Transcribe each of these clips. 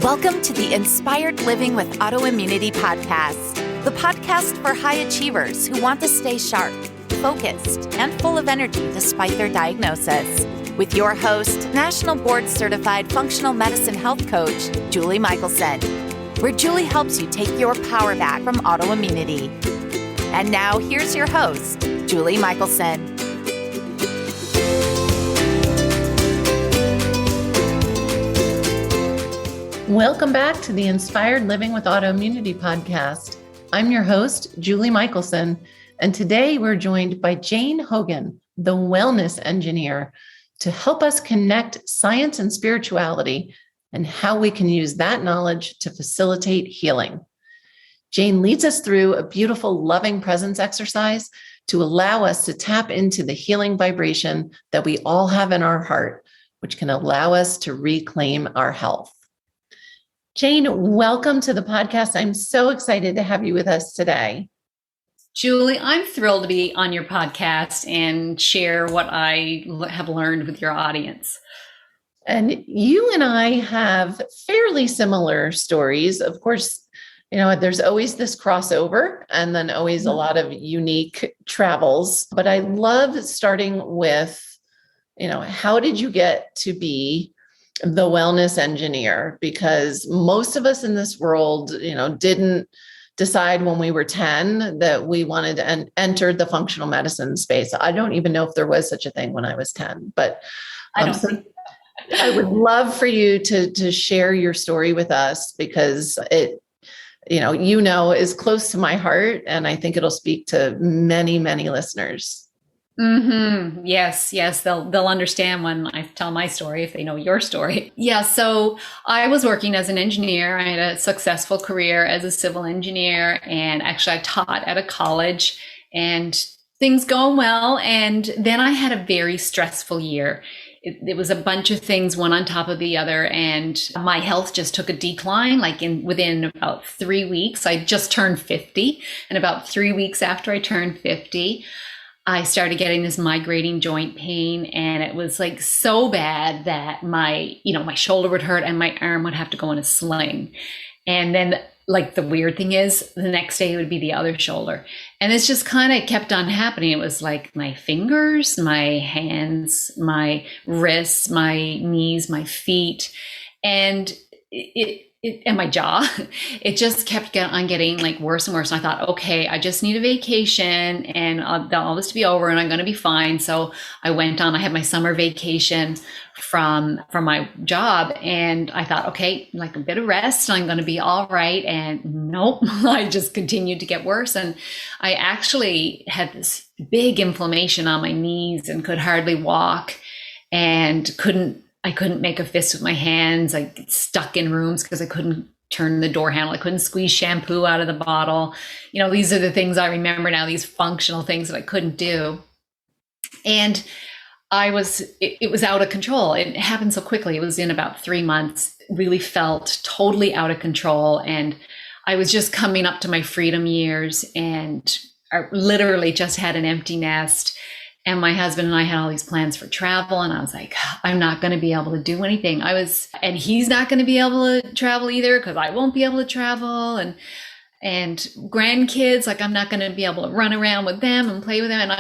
Welcome to the Inspired Living with Autoimmunity podcast, the podcast for high achievers who want to stay sharp, focused, and full of energy despite their diagnosis. With your host, National Board Certified Functional Medicine Health Coach, Julie Michelson, where Julie helps you take your power back from autoimmunity. And now here's your host, Julie Michelson. Welcome back to the Inspired Living with Autoimmunity podcast. I'm your host, Julie Michelson, and today we're joined by Jane Hogan, the wellness engineer, to help us connect science and spirituality and how we can use that knowledge to facilitate healing. Jane leads us through a beautiful loving presence exercise to allow us to tap into the healing vibration that we all have in our heart, which can allow us to reclaim our health. Jane, welcome to the podcast. I'm so excited to have you with us today. Julie, I'm thrilled to be on your podcast and share what I have learned with your audience. And you and I have fairly similar stories. Of course, there's always this crossover and then always a lot of unique travels. But I love starting with, how did you get to be the wellness engineer? Because most of us in this world, didn't decide when we were 10 that we wanted to enter the functional medicine space. I don't even know if there was such a thing when I was 10, but I don't think I would love for you to share your story with us because it, is close to my heart. And I think it'll speak to many, many listeners. Mm-hmm. Yes. They'll understand when I tell my story if they know your story. Yeah. So I was working as an engineer. I had a successful career as a civil engineer, and actually I taught at a college and things going well. And then I had a very stressful year. It was a bunch of things, one on top of the other, and my health just took a decline. Within about 3 weeks, I just turned 50, and about 3 weeks after I turned 50, I started getting this migrating joint pain, and it was so bad that my shoulder would hurt and my arm would have to go in a sling. And then the weird thing is the next day it would be the other shoulder. And it's just kind of kept on happening. It was my fingers, my hands, my wrists, my knees, my feet, and and my jaw. It just kept on getting worse and worse. And I thought, okay, I just need a vacation and all this to be over and I'm going to be fine. So I went on, I had my summer vacation from my job, and I thought, okay, a bit of rest, I'm going to be all right. And nope, I just continued to get worse. And I actually had this big inflammation on my knees and could hardly walk and I couldn't make a fist with my hands. I get stuck in rooms because I couldn't turn the door handle. I couldn't squeeze shampoo out of the bottle. These are the things I remember now, these functional things that I couldn't do. And it was out of control. It happened so quickly. It was in about 3 months, really felt totally out of control. And I was just coming up to my freedom years, and I literally just had an empty nest. And my husband and I had all these plans for travel. And I was like, I'm not going to be able to do anything. And he's not going to be able to travel either because I won't be able to travel. And grandkids, I'm not going to be able to run around with them and play with them. And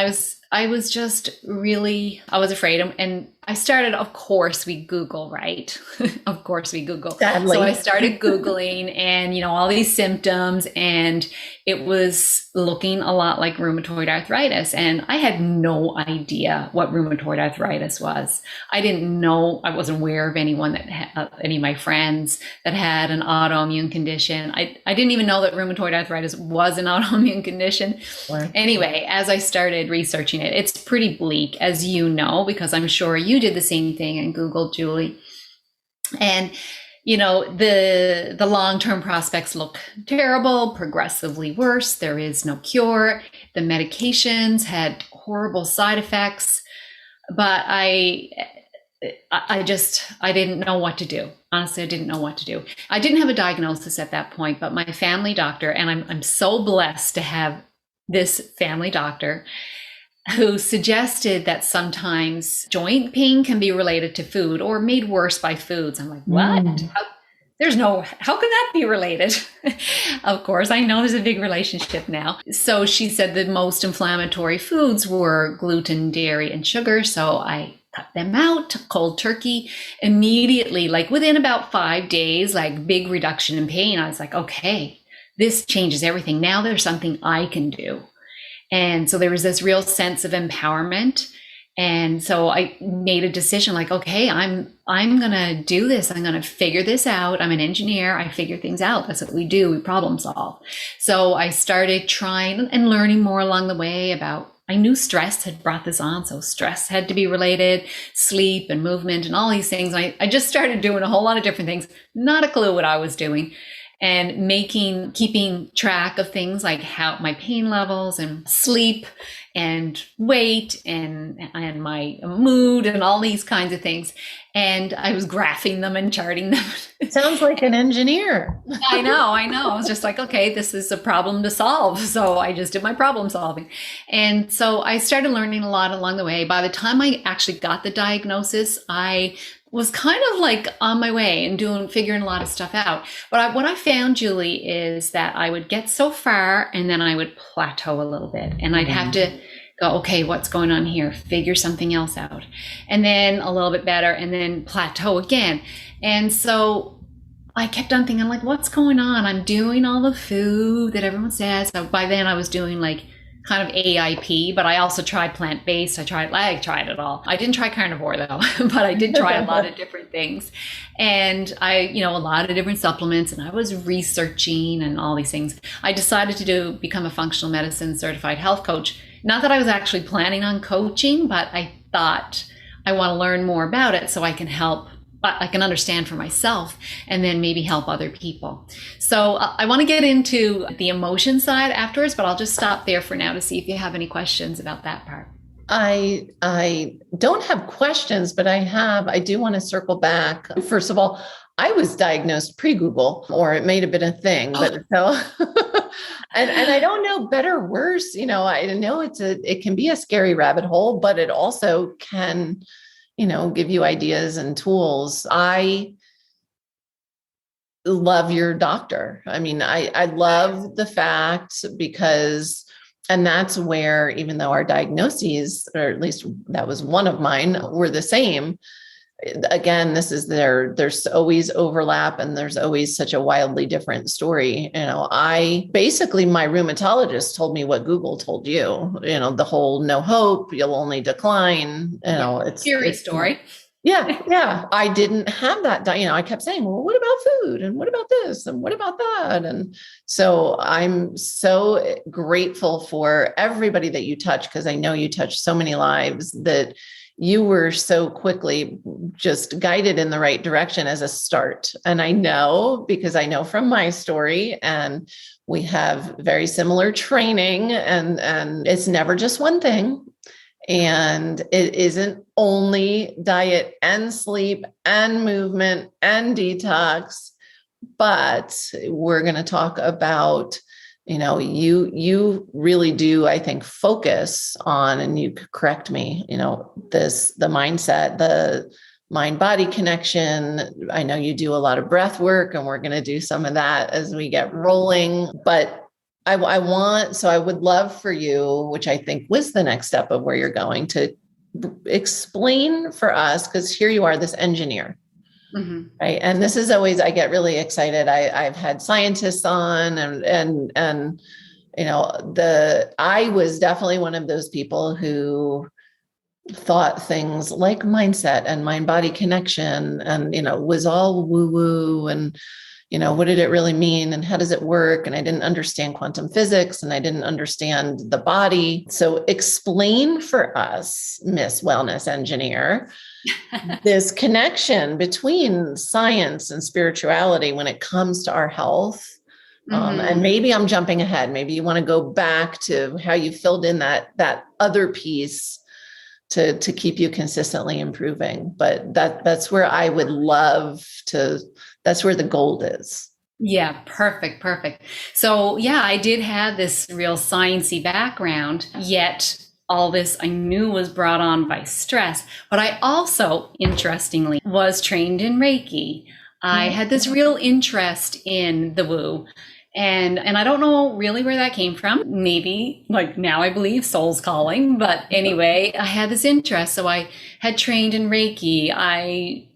I was just really, I was afraid. And I started, of course we Google, right? Of course we Google. Sadly. So I started Googling and, all these symptoms, and it was looking a lot like rheumatoid arthritis. And I had no idea what rheumatoid arthritis was. I didn't know, I wasn't aware of anyone that had, any of my friends that had an autoimmune condition. I didn't even know that rheumatoid arthritis was an autoimmune condition. Wow. Anyway, as I started researching it, it's pretty bleak, as you know, because I'm sure you did the same thing and Googled, Julie. And the long-term prospects look terrible, progressively worse. There is no cure. The medications had horrible side effects, but I didn't know what to do. Honestly, I didn't know what to do. I didn't have a diagnosis at that point, but my family doctor, and I'm so blessed to have this family doctor, who suggested that sometimes joint pain can be related to food or made worse by foods. I'm like, what? there's no, how can that be related? Of course, I know there's a big relationship now. So she said the most inflammatory foods were gluten, dairy, and sugar. So I cut them out, cold turkey, immediately, like within about 5 days, like big reduction in pain. I was like, okay, this changes everything. Now there's something I can do. And so there was this real sense of empowerment. And so I made a decision like, okay, I'm going to do this. I'm going to figure this out. I'm an engineer. I figure things out. That's what we do. We problem solve. So I started trying and learning more along the way about, I knew stress had brought this on. So stress had to be related, sleep and movement and all these things. I just started doing a whole lot of different things, not a clue what I was doing. And keeping track of things like how my pain levels and sleep and weight and my mood and all these kinds of things. And I was graphing them and charting them. Sounds like an engineer. I know. I was just like, okay, this is a problem to solve. So I just did my problem solving. And so I started learning a lot along the way. By the time I actually got the diagnosis, I was kind of like on my way and figuring a lot of stuff out. But what I found, Julie, is that I would get so far and then I would plateau a little bit and I'd have to go, okay, what's going on here? Figure something else out. And then a little bit better and then plateau again. And so I kept on thinking like, what's going on? I'm doing all the food that everyone says. So by then I was doing like kind of AIP, but I also tried plant-based. I tried it all. I didn't try carnivore though, but I did try a lot of different things. And a lot of different supplements, and I was researching and all these things. I decided to become a functional medicine certified health coach. Not that I was actually planning on coaching, but I thought I want to learn more about it so I can help. I can understand for myself and then maybe help other people. So I want to get into the emotion side afterwards, but I'll just stop there for now to see if you have any questions about that part. I don't have questions, but I do want to circle back. First of all, I was diagnosed pre-Google, or it may have been a thing, but so, and I don't know better or worse, I know it can be a scary rabbit hole, but it also can, give you ideas and tools. I love your doctor. I mean, I love the fact because, and that's where, even though our diagnoses, or at least that was one of mine, were the same. Again, there's always overlap and there's always such a wildly different story. My rheumatologist told me what Google told you, the whole no hope, you'll only decline, it's scary story. Yeah. I didn't have that. I kept saying, well, what about food? And what about this? And what about that? And so I'm so grateful for everybody that you touch, because I know you touch so many lives, that you were so quickly just guided in the right direction as a start. And I know, because I know from my story, and we have very similar training, and it's never just one thing. And it isn't only diet and sleep and movement and detox, but we're going to talk about, you really do, I think, focus on, and you could correct me, the mindset, the mind-body connection. I know you do a lot of breath work, and we're going to do some of that as we get rolling, but I would love for you, which I think was the next step of where you're going, to explain for us, because here you are, this engineer, right? And this is always, I get really excited. I've had scientists on, and I was definitely one of those people who thought things like mindset and mind-body connection, and, was all woo-woo, and what did it really mean and how does it work? And I didn't understand quantum physics, and I didn't understand the body. So explain for us, Miss Wellness Engineer, this connection between science and spirituality when it comes to our health. And maybe I'm jumping ahead. Maybe you want to go back to how you filled in that other piece to keep you consistently improving. But that's where I would love to. That's where the gold is. Yeah, perfect. So I did have this real sciencey background, yet all this I knew was brought on by stress. But I also, interestingly, was trained in Reiki. I had this real interest in the woo. And I don't know really where that came from. Maybe like now I believe soul's calling, but anyway, I had this interest. So I had trained in Reiki. I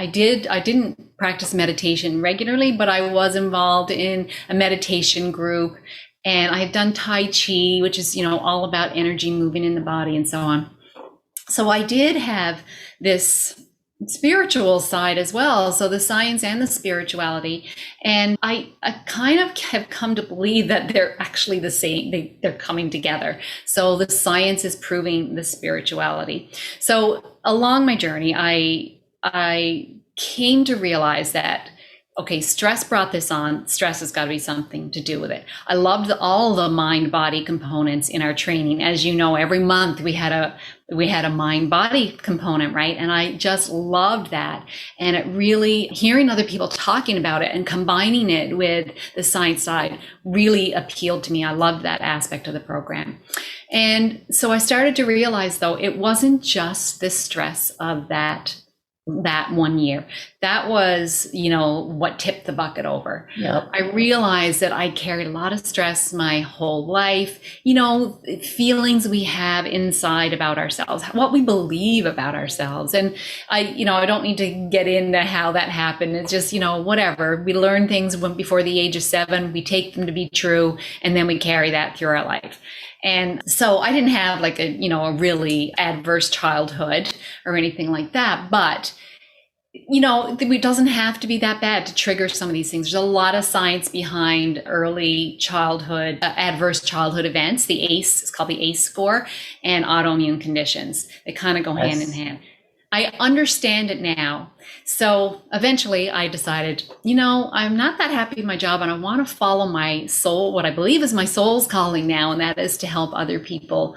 didn't practice meditation regularly, but I was involved in a meditation group, and I had done Tai Chi, which is, all about energy moving in the body and so on. So I did have this spiritual side as well. So the science and the spirituality. And I kind of have come to believe that they're actually the same. They're coming together. So the science is proving the spirituality. So along my journey, I came to realize that, okay, stress brought this on. Stress has got to be something to do with it. I loved all the mind-body components in our training. As you know, every month we had a mind-body component, right? And I just loved that. And it really, hearing other people talking about it and combining it with the science side really appealed to me. I loved that aspect of the program. And so I started to realize, though, it wasn't just the stress of that 1 year. That was, what tipped the bucket over. Yep. I realized that I carried a lot of stress my whole life, feelings we have inside about ourselves, what we believe about ourselves. And I don't need to get into how that happened. It's just, whatever. We learn things before the age of 7, we take them to be true, and then we carry that through our life. And so I didn't have like a really adverse childhood or anything like that, but it doesn't have to be that bad to trigger some of these things. There's a lot of science behind early childhood, adverse childhood events, the ACE, it's called the ACE score, and autoimmune conditions. They kind of go hand in hand. I understand it now. So eventually I decided, I'm not that happy with my job, and I want to follow my soul, what I believe is my soul's calling now, and that is to help other people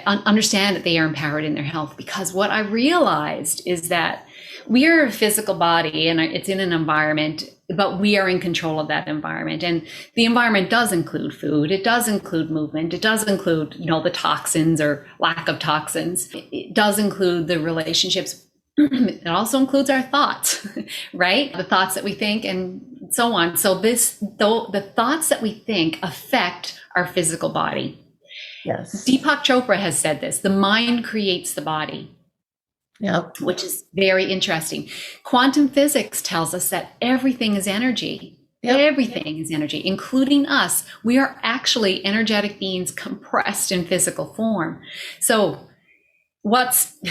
understand that they are empowered in their health. Because what I realized is that we are a physical body, and it's in an environment, but we are in control of that environment. And the environment does include food. It does include movement. It does include, the toxins or lack of toxins. It does include the relationships. It also includes our thoughts, right? The thoughts that we think and so on. So the thoughts that we think affect our physical body. Yes. Deepak Chopra has said this: the mind creates the body. Yep. Which is very interesting. Quantum physics tells us that everything is energy. Yep. Everything is energy, including us. We are actually energetic beings compressed in physical form. So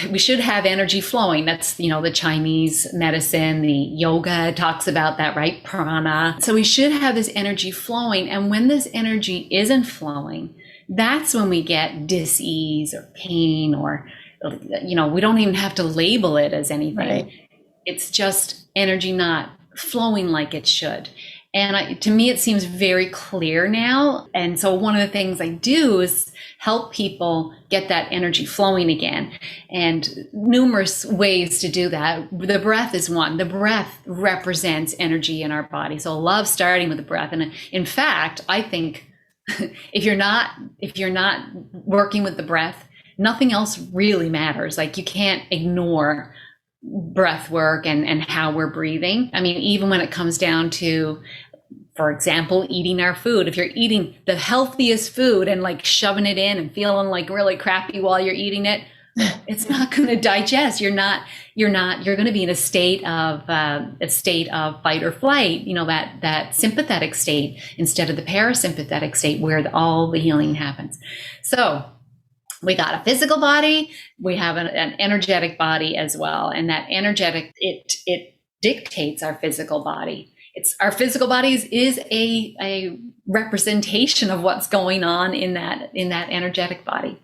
we should have energy flowing. That's, the Chinese medicine, the yoga talks about that, right? Prana. So we should have this energy flowing. And when this energy isn't flowing, that's when we get dis-ease or pain, or we don't even have to label it as anything. Right. It's just energy not flowing like it should. And to me, it seems very clear now. And so one of the things I do is help people get that energy flowing again. And numerous ways to do that. The breath is one. The breath represents energy in our body. So I love starting with the breath. And in fact, I think if you're not working with the breath, nothing else really matters. Like, you can't ignore breath work and how we're breathing. I mean, even when it comes down to, for example, eating our food, if you're eating the healthiest food and like shoving it in and feeling like really crappy while you're eating it, it's not going to digest. You're going to be in a state of fight or flight, that sympathetic state instead of the parasympathetic state where all the healing happens. So we got a physical body, we have an energetic body as well. And that energetic, it dictates our physical body. Our physical body is a representation of what's going on in that energetic body.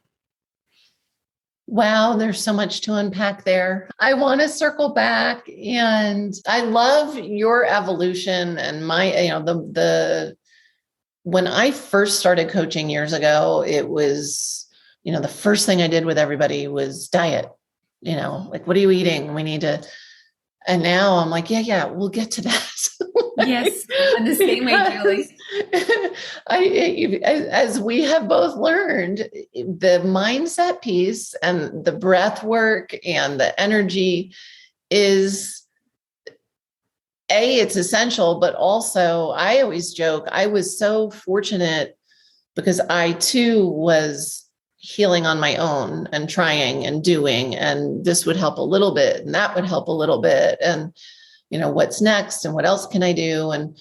Wow, there's so much to unpack there. I want to circle back, and I love your evolution and my, when I first started coaching years ago, it was, the first thing I did with everybody was diet, like, what are you eating? We need to, and now I'm like, yeah, we'll get to that. Yes, in the same way, Julie. As we have both learned, the mindset piece and the breath work and the energy is it's essential, but also I always joke, I was so fortunate because I too was healing on my own and trying and doing, and this would help a little bit and that would help a little bit. And, what's next and what else can I do? And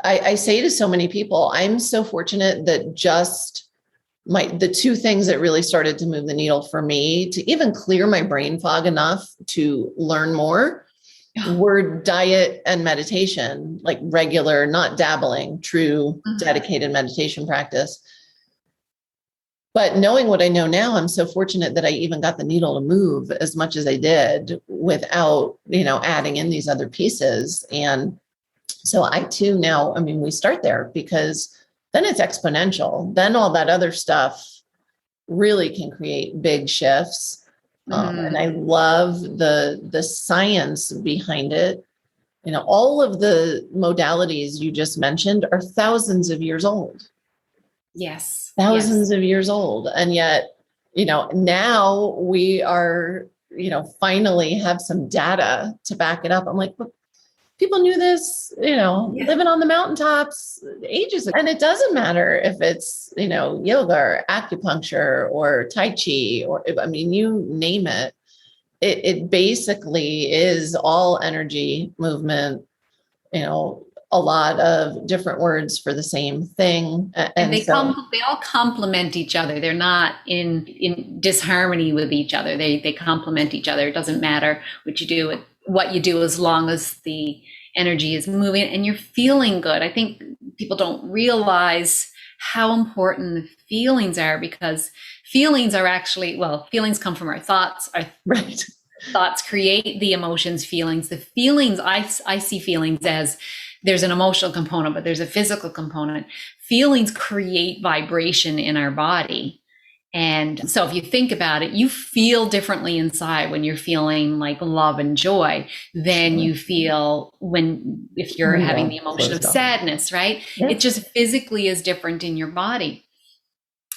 I say to so many people, I'm so fortunate that just the two things that really started to move the needle for me to even clear my brain fog enough to learn more were diet and meditation, like regular, not dabbling, true, dedicated meditation practice. But knowing what I know now, I'm so fortunate that I even got the needle to move as much as I did without, adding in these other pieces. And so I too now, we start there because then it's exponential. Then all that other stuff really can create big shifts. And I love the science behind it. All of the modalities you just mentioned are thousands of years old. Yes. Thousands of years old. And yet, now we are, finally have some data to back it up. I'm like, but people knew this, living on the mountaintops ages ago. And it doesn't matter if it's, yoga or acupuncture or Tai Chi, or, you name it. It basically is all energy movement, a lot of different words for the same thing. And they all complement each other. They're not in disharmony with each other. They complement each other. It doesn't matter what you do as long as the energy is moving and you're feeling good. I think people don't realize how important the feelings are, because feelings are actually, feelings come from our thoughts. Our right. Thoughts create the emotions, feelings. The feelings, I see feelings as there's an emotional component, but there's a physical component. Feelings create vibration in our body. And so if you think about it, you feel differently inside when you're feeling like love and joy than you feel if you're having the emotion of sadness, right? Yeah. It just physically is different in your body.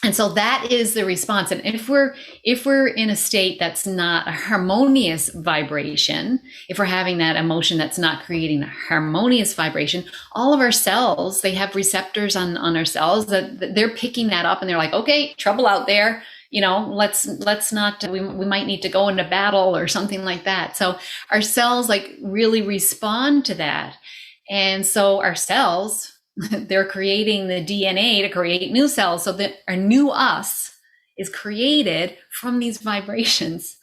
And so that is the response. And if we're in a state that's not a harmonious vibration, if we're having that emotion that's not creating a harmonious vibration, all of our cells, they have receptors on our cells that they're picking that up, and they're like, okay, trouble out there. Let's not, we might need to go into battle or something like that. So our cells really respond to that. And so our cells, they're creating the DNA to create new cells, so that our new us is created from these vibrations.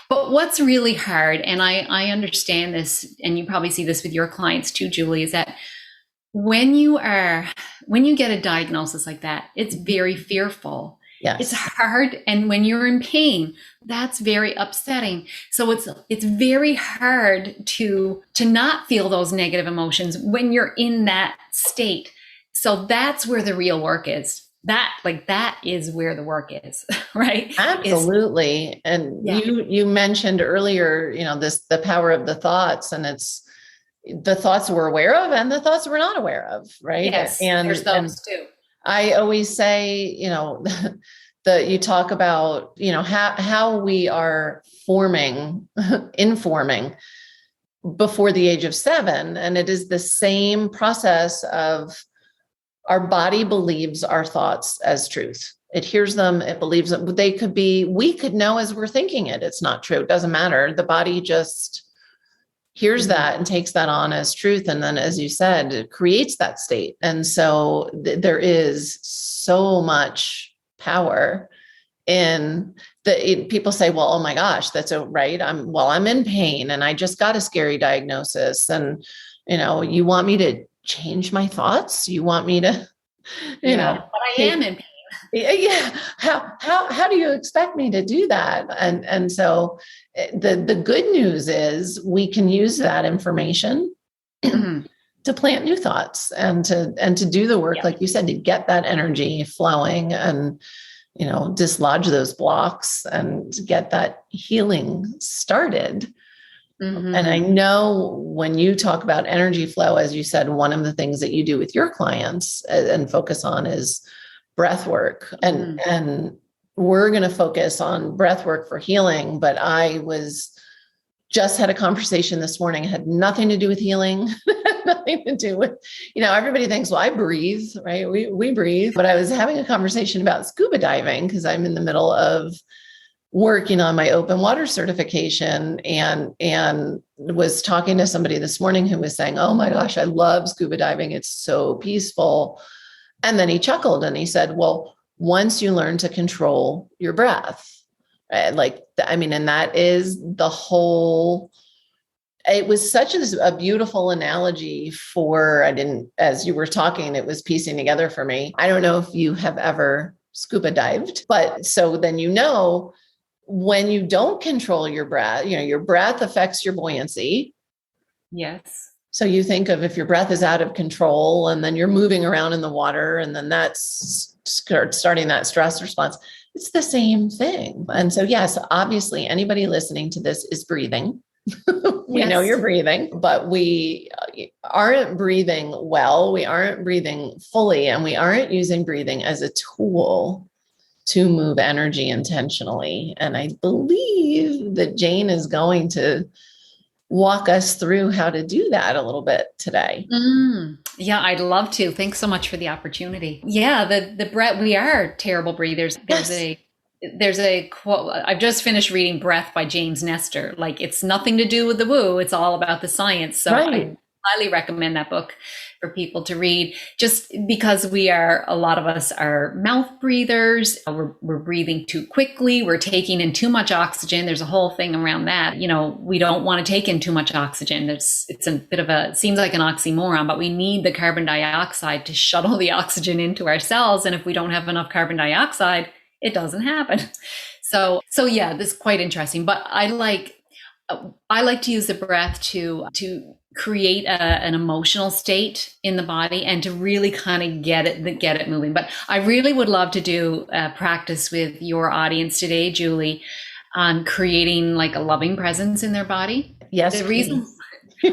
But what's really hard, and I understand this, and you probably see this with your clients too, Julie, is that when you get a diagnosis like that, it's very fearful. Yes. It's hard. And when you're in pain, that's very upsetting. So it's very hard to not feel those negative emotions when you're in that state. So that's where the real work is. That is where the work is, right? Absolutely. And you mentioned earlier, the power of the thoughts, and it's the thoughts we're aware of and the thoughts we're not aware of, right? Yes, and there's those too. I always say, that you talk about, how we are informing before the age of 7. And it is the same process of our body believes our thoughts as truth. It hears them, it believes them. We could know as we're thinking it, it's not true. It doesn't matter. The body just hears that and takes that on as truth. And then, as you said, it creates that state. And so there is so much power in people say, well, oh my gosh, that's right. I'm in pain and I just got a scary diagnosis. And, you want me to change my thoughts? You want me to, but I am in pain. Yeah. How do you expect me to do that? And so the good news is we can use that information to plant new thoughts and to do the work, like you said, to get that energy flowing and, dislodge those blocks and get that healing started. And I know when you talk about energy flow, as you said, one of the things that you do with your clients and focus on is breath work. And we're going to focus on breath work for healing. But I was just had a conversation this morning, it had nothing to do with healing, nothing to do with, everybody thinks, well, I breathe, right? We breathe. But I was having a conversation about scuba diving because I'm in the middle of working on my open water certification and was talking to somebody this morning who was saying, oh my gosh, I love scuba diving. It's so peaceful. And then he chuckled and he said, well, once you learn to control your breath, right? And that is the whole, it was such a beautiful analogy as you were talking, it was piecing together for me. I don't know if you have ever scuba dived, but so then, when you don't control your breath, your breath affects your buoyancy. Yes. So you think of if your breath is out of control and then you're moving around in the water and then that's starting that stress response, it's the same thing. And so, yes, obviously anybody listening to this is breathing. We know you're breathing, but we aren't breathing well. We aren't breathing fully, and we aren't using breathing as a tool to move energy intentionally. And I believe that Jane is going to walk us through how to do that a little bit today. Yeah, I'd love to. Thanks so much for the opportunity. Yeah, the breath, we are terrible breathers. There's a quote, I've just finished reading Breath by James Nestor. Like, it's nothing to do with the woo, it's all about the science. So I highly recommend that book for people to read, just because a lot of us are mouth breathers. We're breathing too quickly. We're taking in too much oxygen. There's a whole thing around that. We don't want to take in too much oxygen. It's a bit of it seems like an oxymoron, but we need the carbon dioxide to shuttle the oxygen into our cells. And if we don't have enough carbon dioxide, it doesn't happen. So yeah, this is quite interesting. But I like to use the breath to create an emotional state in the body and to really kind of get it moving. But I really would love to do a practice with your audience today, Julie, on creating like a loving presence in their body. Yes. The reason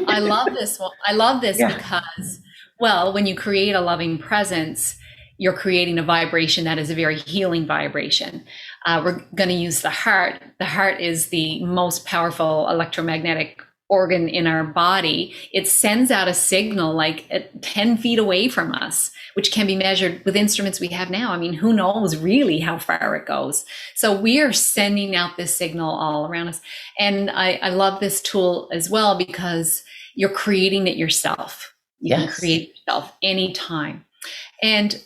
I love this because, well, when you create a loving presence, you're creating a vibration that is a very healing vibration. We're going to use the heart. The heart is the most powerful electromagnetic organ in our body. It sends out a signal like at 10 feet away from us, which can be measured with instruments we have now. I mean, who knows really how far it goes? So we are sending out this signal all around us. And I love this tool as well because you're creating it yourself. You can create it yourself anytime. And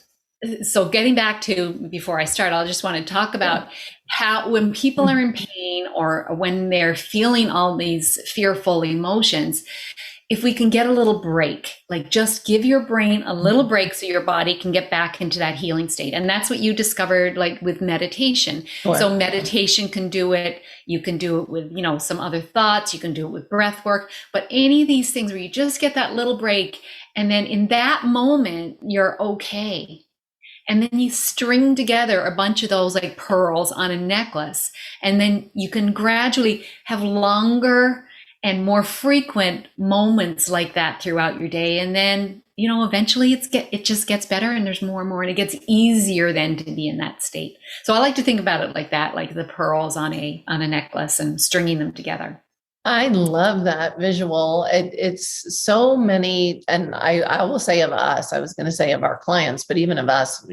so getting back to before I start, I just want to talk about how when people are in pain or when they're feeling all these fearful emotions, if we can get a little break, like just give your brain a little break so your body can get back into that healing state. And that's what you discovered like with meditation. Sure. So meditation can do it. You can do it with, some other thoughts. You can do it with breath work, but any of these things where you just get that little break. And then in that moment, you're okay. And then you string together a bunch of those like pearls on a necklace. And then you can gradually have longer and more frequent moments like that throughout your day. And then, eventually it just gets better and there's more and more, and it gets easier then to be in that state. So I like to think about it like that, like the pearls on a necklace and stringing them together. I love that visual. It's so many, and I will say of us, I was going to say of our clients, but even of us,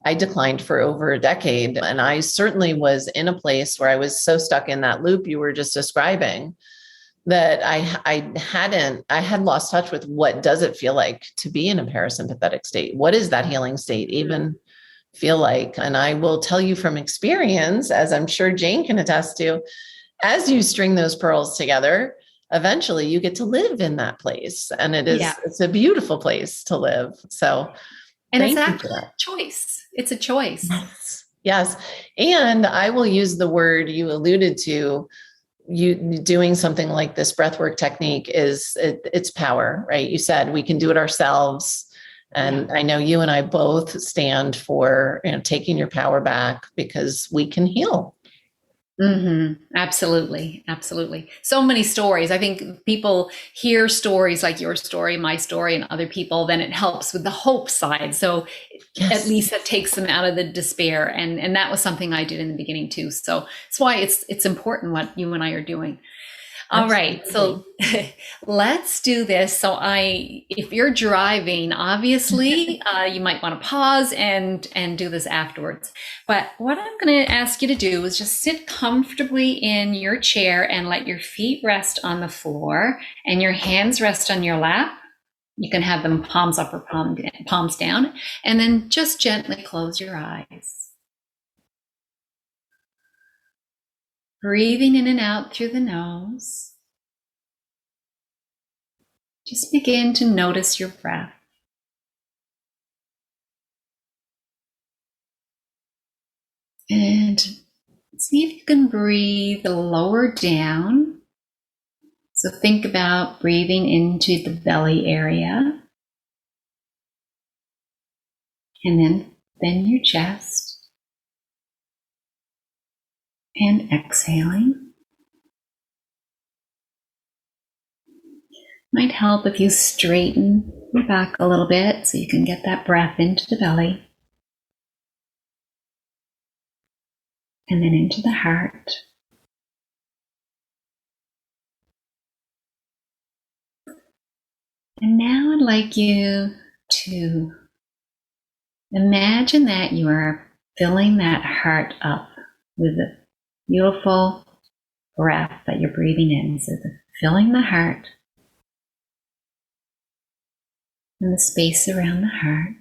I declined for over a decade. And I certainly was in a place where I was so stuck in that loop you were just describing that I had lost touch with what does it feel like to be in a parasympathetic state? What is that healing state even feel like? And I will tell you from experience, as I'm sure Jane can attest to, as you string those pearls together, eventually you get to live in that place. And it's a beautiful place to live. So, and it's actually a choice. It's a choice. Yes. And I will use the word you alluded to, you doing something like this breathwork technique it's power, right? You said we can do it ourselves. And I know you and I both stand for, taking your power back because we can heal. Absolutely. Absolutely. So many stories. I think people hear stories like your story, my story, and other people, then it helps with the hope side. So at Yes. least that takes them out of the despair. And that was something I did in the beginning too. So that's why it's important what you and I are doing. All right, so Absolutely. let's do this. If you're driving, obviously, you might want to pause and do this afterwards. But what I'm going to ask you to do is just sit comfortably in your chair and let your feet rest on the floor and your hands rest on your lap. You can have them palms up or palms down, and then just gently close your eyes. Breathing in and out through the nose. Just begin to notice your breath. And see if you can breathe lower down. So think about breathing into the belly area. And then your chest. And exhaling. Might help if you straighten your back a little bit so you can get that breath into the belly. And then into the heart. And now I'd like you to imagine that you are filling that heart up with a beautiful breath that you're breathing in. So filling the heart and the space around the heart.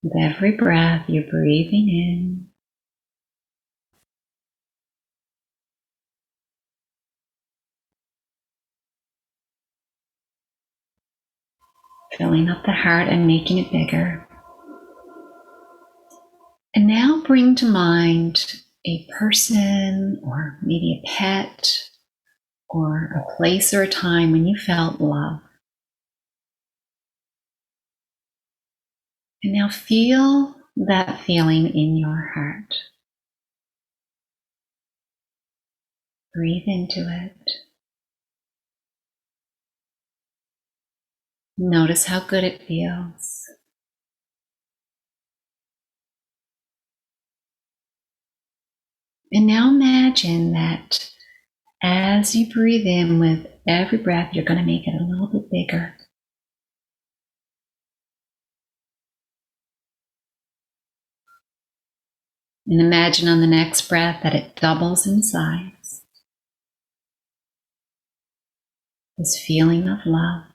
With every breath, you're breathing in. Filling up the heart and making it bigger. And now bring to mind a person or maybe a pet or a place or a time when you felt love. And now feel that feeling in your heart. Breathe into it. Notice how good it feels. And now imagine that as you breathe in with every breath, you're going to make it a little bit bigger. And imagine on the next breath that it doubles in size. This feeling of love.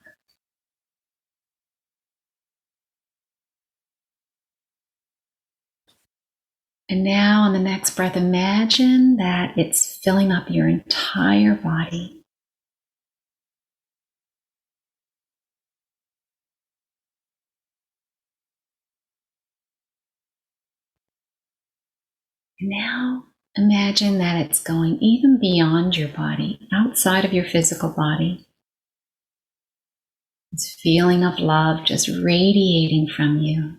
And now on the next breath, imagine that it's filling up your entire body. And now imagine that it's going even beyond your body, outside of your physical body. This feeling of love just radiating from you.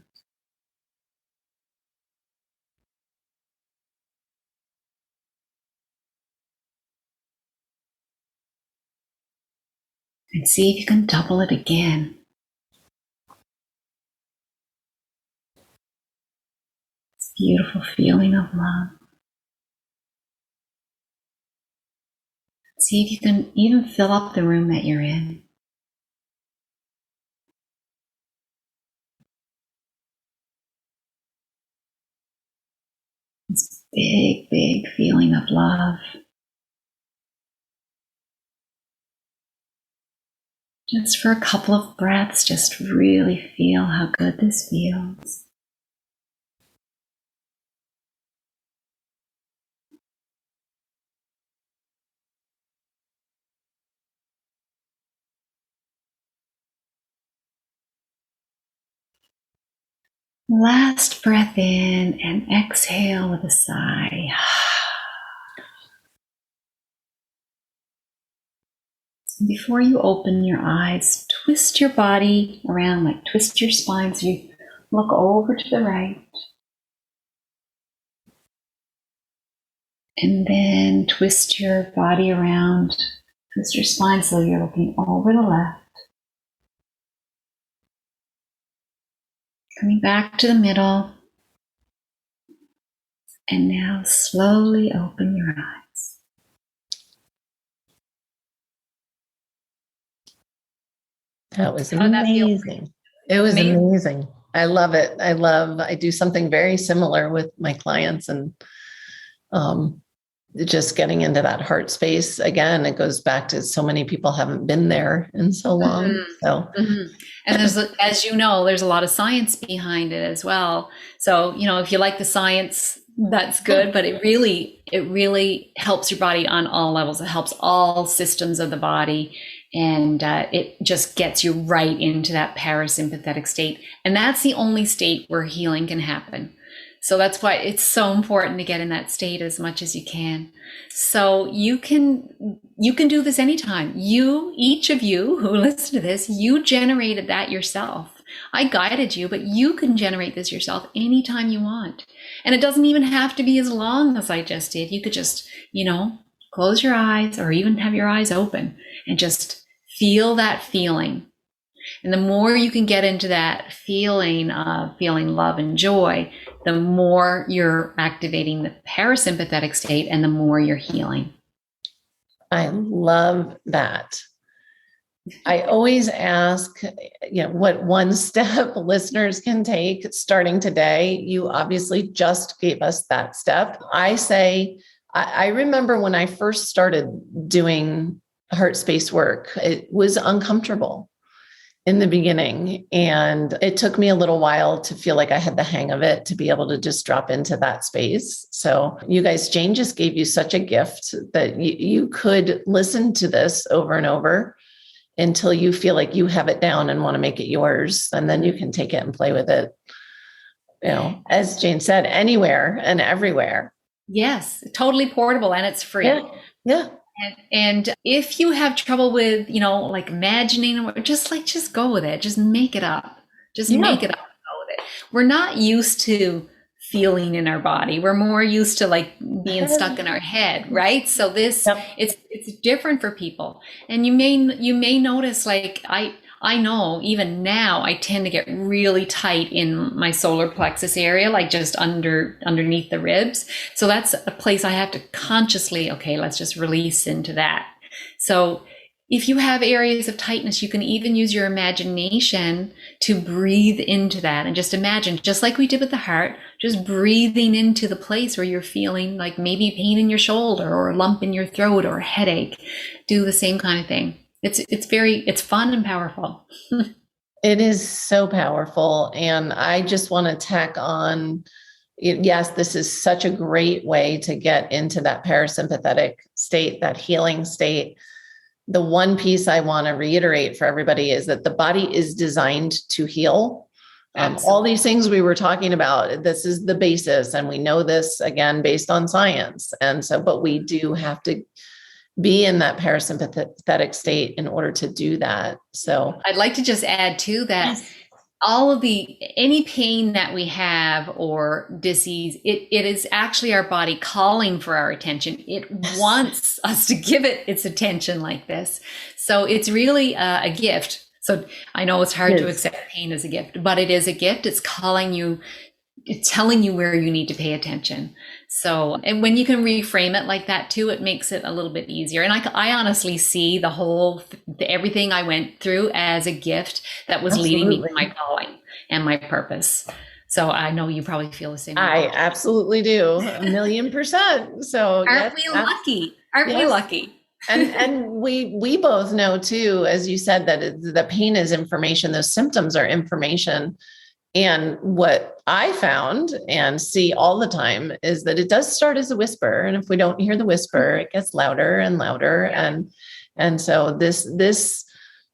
And see if you can double it again. This beautiful feeling of love. See if you can even fill up the room that you're in. This big, big feeling of love. Just for a couple of breaths, just really feel how good this feels. Last breath in and exhale with a sigh. Before you open your eyes, twist your body around, like twist your spine so you look over to the right. And then twist your body around, twist your spine so you're looking over the left. Coming back to the middle. And now slowly open your eyes. That was amazing. It was amazing. I love it. I do something very similar with my clients, and just getting into that heart space again. It goes back to so many people haven't been there in so long. Mm-hmm. So, and there's, as you know, there's a lot of science behind it as well. So, if you like the science, that's good, but it really helps your body on all levels. It helps all systems of the body, and it just gets you right into that parasympathetic state. And that's the only state where healing can happen. So that's why it's so important to get in that state as much as you can. So you can do this anytime. Each of you who listen to this, you generated that yourself. I guided you, but you can generate this yourself anytime you want. And it doesn't even have to be as long as I just did. You could just, close your eyes or even have your eyes open and just feel that feeling. And the more you can get into that feeling of feeling love and joy, the more you're activating the parasympathetic state and the more you're healing. I love that. I always ask, what one step listeners can take starting today. You obviously just gave us that step. I say, I remember when I first started doing heart space work, it was uncomfortable in the beginning. And it took me a little while to feel like I had the hang of it, to be able to just drop into that space. So you guys, Jane just gave you such a gift that you could listen to this over and over until you feel like you have it down and want to make it yours. And then you can take it and play with it, as Jane said, anywhere and everywhere. Yes, totally portable, and it's free. Yeah. And if you have trouble with, like imagining, just go with it. Just make it up. Make it up and go with it. We're not used to feeling in our body. We're more used to like being stuck in our head, right? So it's different for people. And you may notice, like I know even now I tend to get really tight in my solar plexus area, like just underneath the ribs. So that's a place I have to consciously, let's just release into that. So if you have areas of tightness, you can even use your imagination to breathe into that, and just imagine, just like we did with the heart, just breathing into the place where you're feeling like maybe pain in your shoulder or a lump in your throat or a headache. Do the same kind of thing. It's fun and powerful. It is so powerful. And I just want to tack on, yes, this is such a great way to get into that parasympathetic state, that healing state. The one piece I want to reiterate for everybody is that the body is designed to heal. All these things we were talking about, this is the basis. And we know this, again, based on science. And so, but we do have to be in that parasympathetic state in order to do that. So I'd like to just add too that all of any pain that we have or disease, it is actually our body calling for our attention. It wants us to give it its attention like this. So it's really a gift. So I know it's hard to accept pain as a gift, but it is a gift. It's calling you, it's telling you where you need to pay attention. So, and when you can reframe it like that too, it makes it a little bit easier. And I honestly see everything I went through as a gift that was leading me to my calling and my purpose. So I know you probably feel the same way. I absolutely do, 1,000,000%. So aren't we lucky? Aren't we lucky? And we both know too, as you said, that the pain is information. Those symptoms are information. And what I found and see all the time is that it does start as a whisper. And if we don't hear the whisper, it gets louder and louder. And so this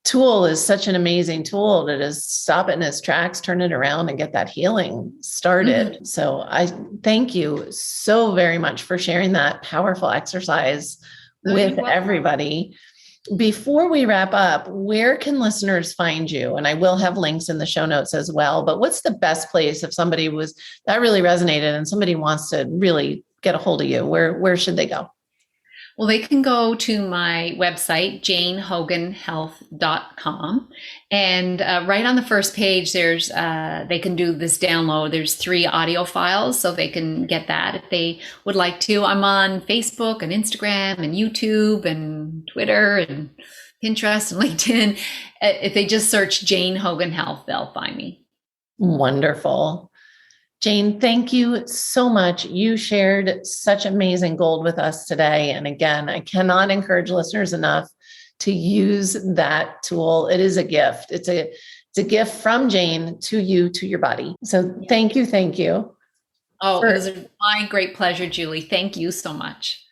tool is such an amazing tool to just stop it in its tracks, turn it around, and get that healing started. Mm-hmm. So I thank you so very much for sharing that powerful exercise with everybody. Before we wrap up, where can listeners find you? And I will have links in the show notes as well, but what's the best place if somebody that really resonated and somebody wants to really get a hold of you? Where should they go? Well, they can go to my website, janehoganhealth.com. And right on the first page, they can do this download. There's 3 audio files, so they can get that if they would like to. I'm on Facebook and Instagram and YouTube and Twitter and Pinterest and LinkedIn. If they just search Jane Hogan Health, they'll find me. Wonderful. Jane, thank you so much. You shared such amazing gold with us today. And again, I cannot encourage listeners enough to use that tool. It is a gift. It's a gift from Jane to you, to your body. So thank you. Thank you. Oh, it was my great pleasure, Julie. Thank you so much.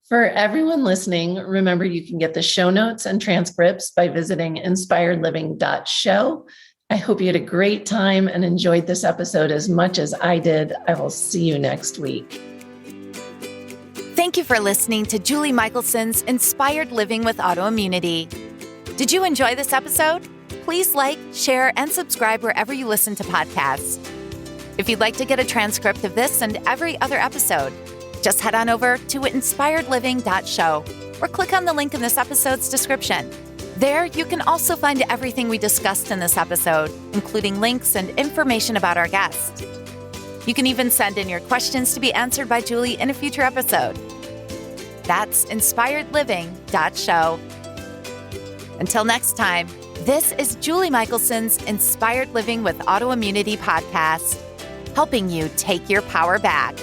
For everyone listening, remember you can get the show notes and transcripts by visiting inspiredliving.show. I hope you had a great time and enjoyed this episode as much as I did. I will see you next week. Thank you for listening to Julie Michelson's Inspired Living with Autoimmunity. Did you enjoy this episode? Please like, share, and subscribe wherever you listen to podcasts. If you'd like to get a transcript of this and every other episode, just head on over to inspiredliving.show or click on the link in this episode's description. There, you can also find everything we discussed in this episode, including links and information about our guest. You can even send in your questions to be answered by Julie in a future episode. That's inspiredliving.show. Until next time, this is Julie Michelson's Inspired Living with Autoimmunity podcast, helping you take your power back.